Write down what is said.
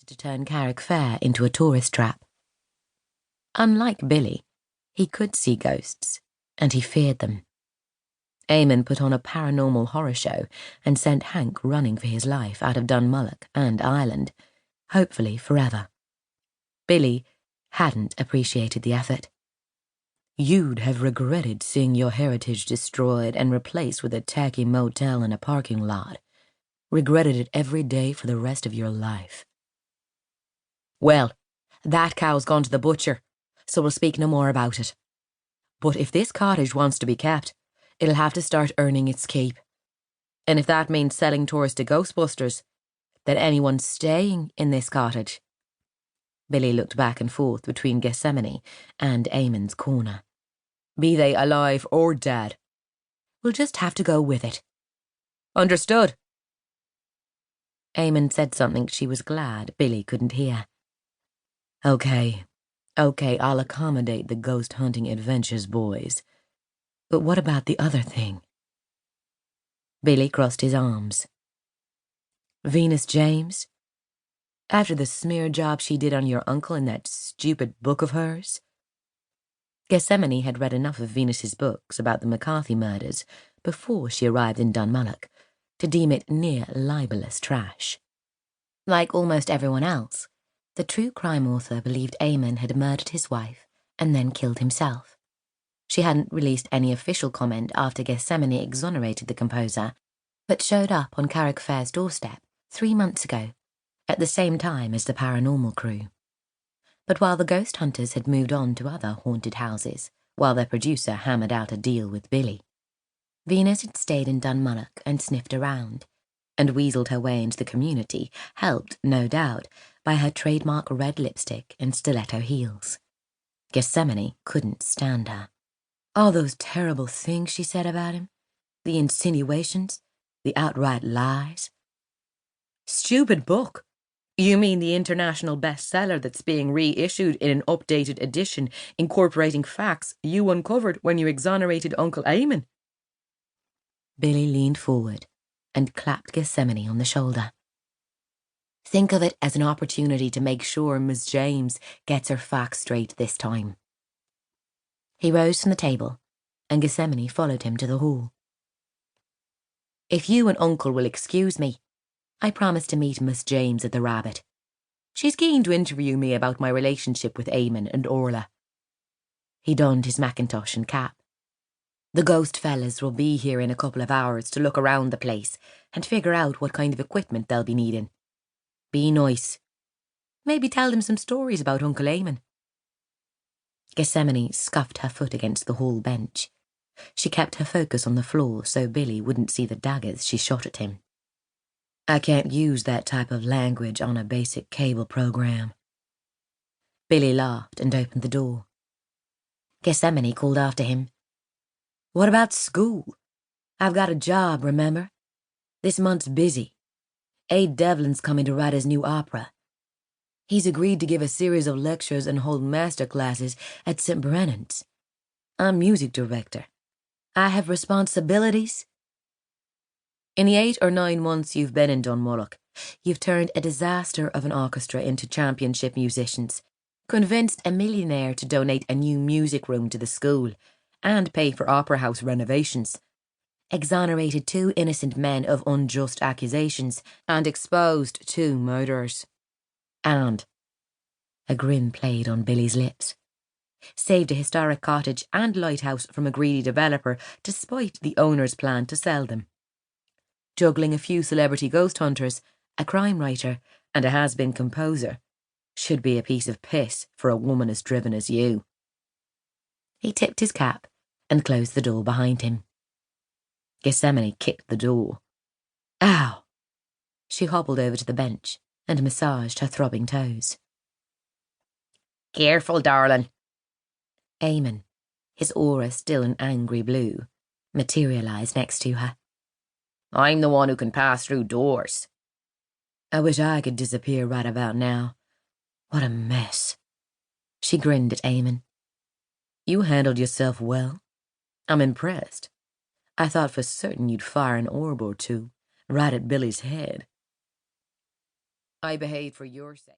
to turn Carrickfair into a tourist trap. Unlike Billy, he could see ghosts, and he feared them. Eamon put on a paranormal horror show and sent Hank running for his life out of Dunmullach and Ireland, hopefully forever. Billy hadn't appreciated the effort. You'd have regretted seeing your heritage destroyed and replaced with a tacky motel in a parking lot. Regretted it every day for the rest of your life. Well, that cow's gone to the butcher, so we'll speak no more about it. But if this cottage wants to be kept, it'll have to start earning its keep. And if that means selling tours to Ghostbusters, then anyone staying in this cottage. Billy looked back and forth between Gethsemane and Eamon's corner. Be they alive or dead. We'll just have to go with it. Understood. Eamon said something she was glad Billy couldn't hear. Okay, I'll accommodate the ghost-hunting adventures, boys. But what about the other thing? Billy crossed his arms. Venus James? After the smear job she did on your uncle in that stupid book of hers? Gethsemane had read enough of Venus's books about the McCarthy murders before she arrived in Dunmullach to deem it near libelous trash. Like almost everyone else, the true crime author believed Eamon had murdered his wife and then killed himself. She hadn't released any official comment after Gethsemane exonerated the composer, but showed up on Carrickfair's doorstep 3 months ago, at the same time as the paranormal crew. But while the ghost hunters had moved on to other haunted houses, while their producer hammered out a deal with Billy, Venus had stayed in Dunmullach and sniffed around, and weaseled her way into the community, helped, no doubt, by her trademark red lipstick and stiletto heels. Gethsemane couldn't stand her. All those terrible things she said about him, the insinuations, the outright lies. Stupid book. You mean the international bestseller that's being reissued in an updated edition incorporating facts you uncovered when you exonerated Uncle Eamon? Billy leaned forward and clapped Gethsemane on the shoulder. Think of it as an opportunity to make sure Miss James gets her facts straight this time. He rose from the table, and Gethsemane followed him to the hall. If you and Uncle will excuse me, I promise to meet Miss James at the Rabbit. She's keen to interview me about my relationship with Eamon and Orla. He donned his mackintosh and cap. The ghost fellas will be here in a couple of hours to look around the place and figure out what kind of equipment they'll be needing. Be nice. Maybe tell them some stories about Uncle Eamon. Gethsemane scuffed her foot against the hall bench. She kept her focus on the floor so Billy wouldn't see the daggers she shot at him. I can't use that type of language on a basic cable program. Billy laughed and opened the door. Gethsemane called after him. What about school? I've got a job, remember? This month's busy. Abe Devlin's coming to write his new opera. He's agreed to give a series of lectures and hold master classes at St. Brennan's. I'm music director. I have responsibilities. In the 8 or 9 months you've been in Dunmullach, you've turned a disaster of an orchestra into championship musicians, convinced a millionaire to donate a new music room to the school, and pay for opera house renovations, exonerated 2 innocent men of unjust accusations, and exposed 2 murderers. And a grin played on Billy's lips. Saved a historic cottage and lighthouse from a greedy developer despite the owner's plan to sell them. Juggling a few celebrity ghost hunters, a crime writer, and a has-been composer should be a piece of piss for a woman as driven as you. He tipped his cap and closed the door behind him. Gethsemane kicked the door. Ow! She hobbled over to the bench and massaged her throbbing toes. Careful, darling. Eamon, his aura still an angry blue, materialised next to her. I'm the one who can pass through doors. I wish I could disappear right about now. What a mess. She grinned at Eamon. You handled yourself well. I'm impressed. I thought for certain you'd fire an orb or 2 right at Billy's head. I behaved for your sake.